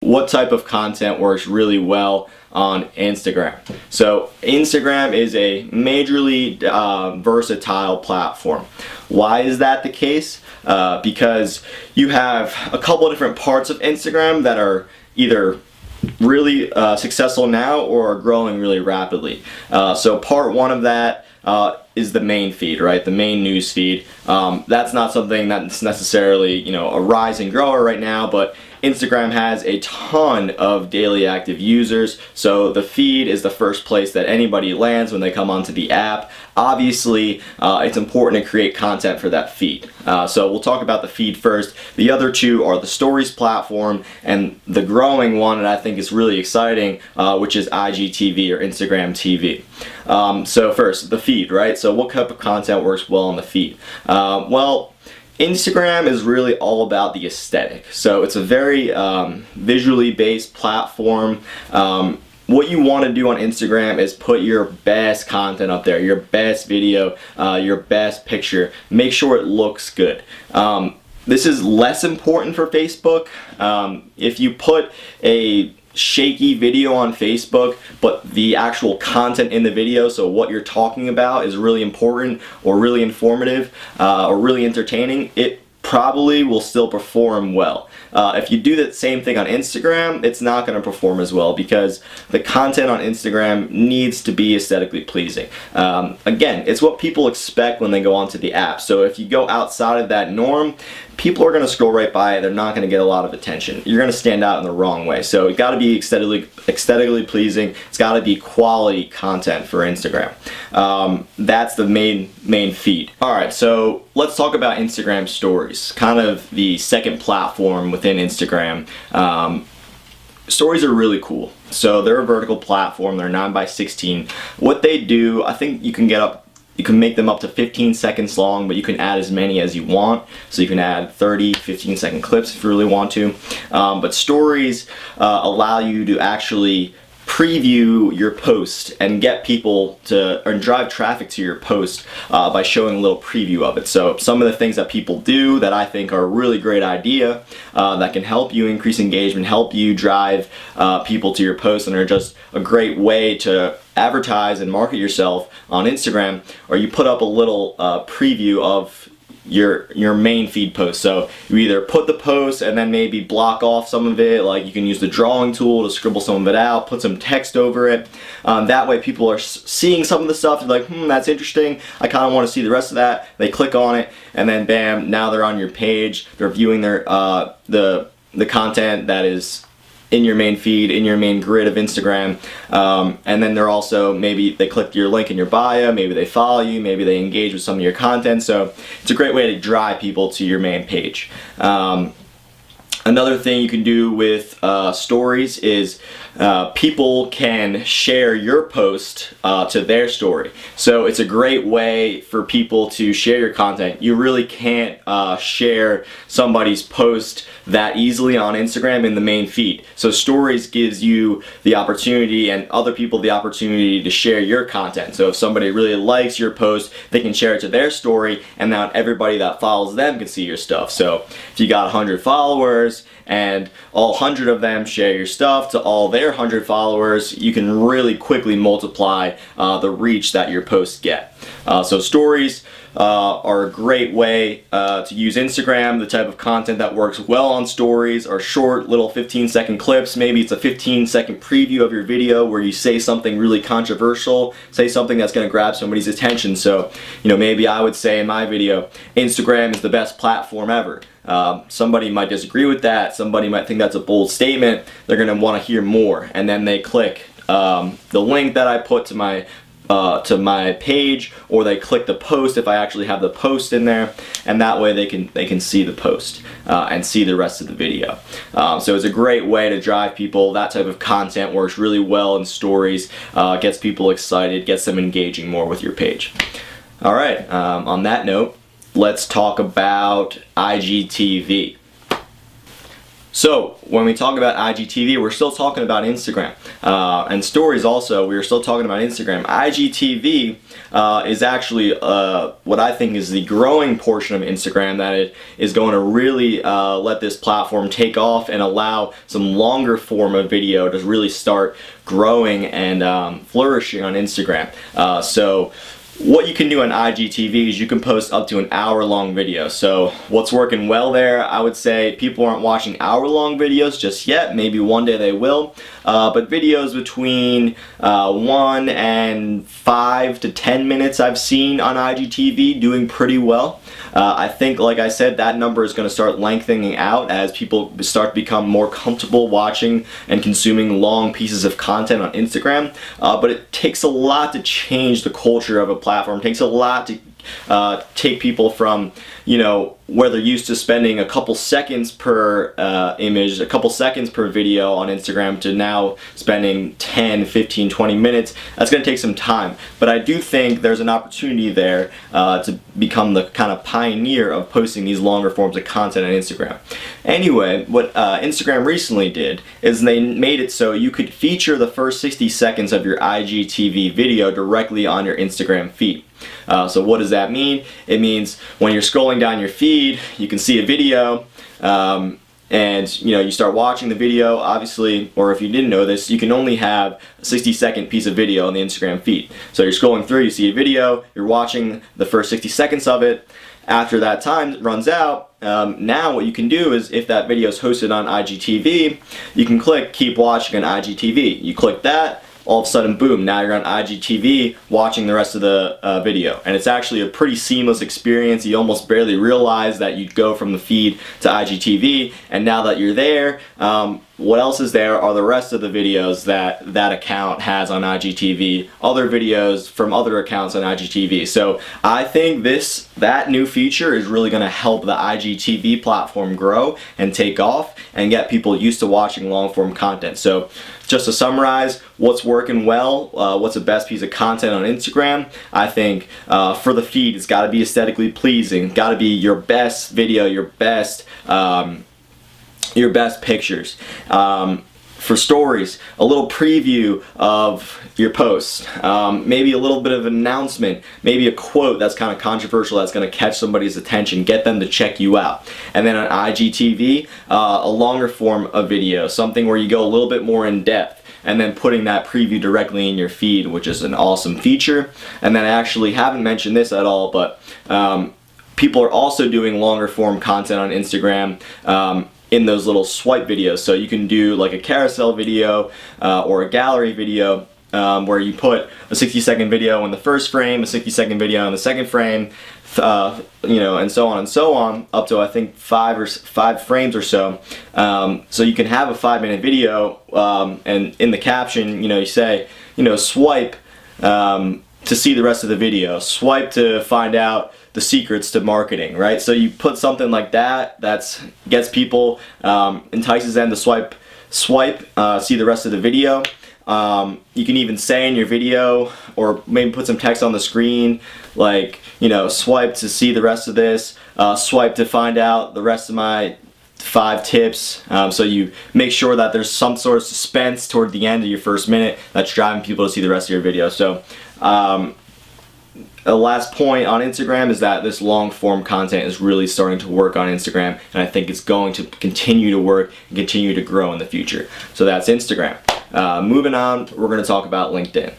what type of content works really well on Instagram. So Instagram is a majorly versatile platform. Why is that the case? Because you have a couple of different parts of Instagram that are either really successful now or are growing really rapidly. So part one of that is the main feed, right? The main news feed. That's not something that's necessarily, a rising grower right now, but Instagram has a ton of daily active users, so the feed is the first place that anybody lands when they come onto the app. Obviously, it's important to create content for that feed. So we'll talk about the feed first. The other two are the stories platform and the growing one, and I think is really exciting, which is IGTV or Instagram TV. So first, the feed, right? So what type of content works well on the feed? Well, Instagram is really all about the aesthetic. So it's a very visually based platform. What you want to do on Instagram is put your best content up there, your best video, your best picture. Make sure it looks good. This is less important for Facebook. If you put a shaky video on Facebook, but the actual content in the video, so what you're talking about, is really important or really informative or really entertaining, it probably will still perform well. If you do the same thing on Instagram, it's not going to perform as well because the content on Instagram needs to be aesthetically pleasing. Again, it's what people expect when they go onto the app. So if you go outside of that norm, people are going to scroll right by it. They're not going to get a lot of attention. You're going to stand out in the wrong way. So it's got to be aesthetically pleasing. It's got to be quality content for Instagram. That's the main feed. All right, so let's talk about Instagram Stories, kind of the second platform within Instagram. Stories are really cool. So they're a vertical platform. They're 9:16. What they do, I think you can make them up to 15 seconds long, but you can add as many as you want. So you can add 30, 15-second clips if you really want to. But stories allow you to actually preview your post and get people to, or drive traffic to your post by showing a little preview of it. So some of the things that people do that I think are a really great idea that can help you increase engagement, help you drive people to your post, and are just a great way to advertise and market yourself on Instagram, or you put up a little preview of your main feed post. So you either put the post and then maybe block off some of it, like you can use the drawing tool to scribble some of it out, put some text over it. That way people are seeing some of the stuff, they're like, that's interesting, I kind of want to see the rest of that. They click on it and then bam, now they're on your page, they're viewing their the content that is in your main feed, in your main grid of Instagram, and then they're also, maybe they click your link in your bio, maybe they follow you, maybe they engage with some of your content. So it's a great way to drive people to your main page. Another thing you can do with stories is people can share your post to their story. So it's a great way for people to share your content. You really can't share somebody's post that easily on Instagram in the main feed. So stories gives you the opportunity and other people the opportunity to share your content. So if somebody really likes your post, they can share it to their story, and now everybody that follows them can see your stuff. So if you got 100 followers and all 100 of them share your stuff to all their 100 followers, you can really quickly multiply the reach that your posts get. So stories are a great way to use Instagram. The type of content that works well on stories are short little 15-second clips. Maybe it's a 15-second preview of your video where you say something really controversial, say something that's going to grab somebody's attention. So maybe I would say in my video, Instagram is the best platform ever. Somebody might disagree with that, somebody might think that's a bold statement, they're going to want to hear more, and then they click the link that I put to my page, or they click the post if I actually have the post in there, and that way they can see the post and see the rest of the video. So it's a great way to drive people. That type of content works really well in stories, gets people excited, gets them engaging more with your page. Alright, on that note, let's talk about IGTV. So when we talk about IGTV, we're still talking about Instagram. And stories also, we're still talking about Instagram. IGTV is actually what I think is the growing portion of Instagram that it is going to really let this platform take off and allow some longer form of video to really start growing and flourishing on Instagram. So what you can do on IGTV is you can post up to an hour-long video. So what's working well there, I would say people aren't watching hour-long videos just yet. Maybe one day they will. But videos between 1 and 5 to 10 minutes I've seen on IGTV doing pretty well. I think, like I said, that number is going to start lengthening out as people start to become more comfortable watching and consuming long pieces of content on Instagram. But it takes a lot to change the culture of a platform. It takes a lot to take people from, where they're used to spending a couple seconds per image, a couple seconds per video on Instagram to now spending 10, 15, 20 minutes. That's going to take some time. But I do think there's an opportunity there to become the kind of pioneer of posting these longer forms of content on Instagram. Anyway, what Instagram recently did is they made it so you could feature the first 60 seconds of your IGTV video directly on your Instagram feed. So what does that mean? It means when you're scrolling down your feed, you can see a video, and you start watching the video, obviously, or if you didn't know this, you can only have a 60-second piece of video on the Instagram feed. So you're scrolling through, you see a video, you're watching the first 60 seconds of it. After that time runs out, now what you can do is, if that video is hosted on IGTV, you can click keep watching on IGTV. You click that, all of a sudden, boom, now you're on IGTV watching the rest of the video. And it's actually a pretty seamless experience. You almost barely realize that you'd go from the feed to IGTV, and now that you're there, what else is there are the rest of the videos that that account has on IGTV, other videos from other accounts on IGTV. So I think that new feature is really going to help the IGTV platform grow and take off and get people used to watching long form content. So just to summarize, what's working well, what's the best piece of content on Instagram? I think for the feed, it's got to be aesthetically pleasing, got to be your best video, your best pictures. For stories, a little preview of your post, maybe a little bit of an announcement, maybe a quote that's kind of controversial that's going to catch somebody's attention, get them to check you out. And then on IGTV, a longer form of video, something where you go a little bit more in depth, and then putting that preview directly in your feed, which is an awesome feature. And then I actually haven't mentioned this at all, but people are also doing longer form content on Instagram in those little swipe videos. So you can do like a carousel video or a gallery video where you put a 60-second video in the first frame, a 60-second video in the second frame, and so on, up to I think 5 frames or so. So you can have a 5-minute video, and in the caption, you say, swipe to see the rest of the video, swipe to find out the secrets to marketing, right? So you put something like that gets people, entices them to swipe, see the rest of the video. You can even say in your video, or maybe put some text on the screen, like, swipe to see the rest of this, swipe to find out the rest of my 5 tips. So you make sure that there's some sort of suspense toward the end of your first minute that's driving people to see the rest of your video. So the last point on Instagram is that this long form content is really starting to work on Instagram, and I think it's going to continue to work and continue to grow in the future. So that's Instagram. Moving on, we're going to talk about LinkedIn.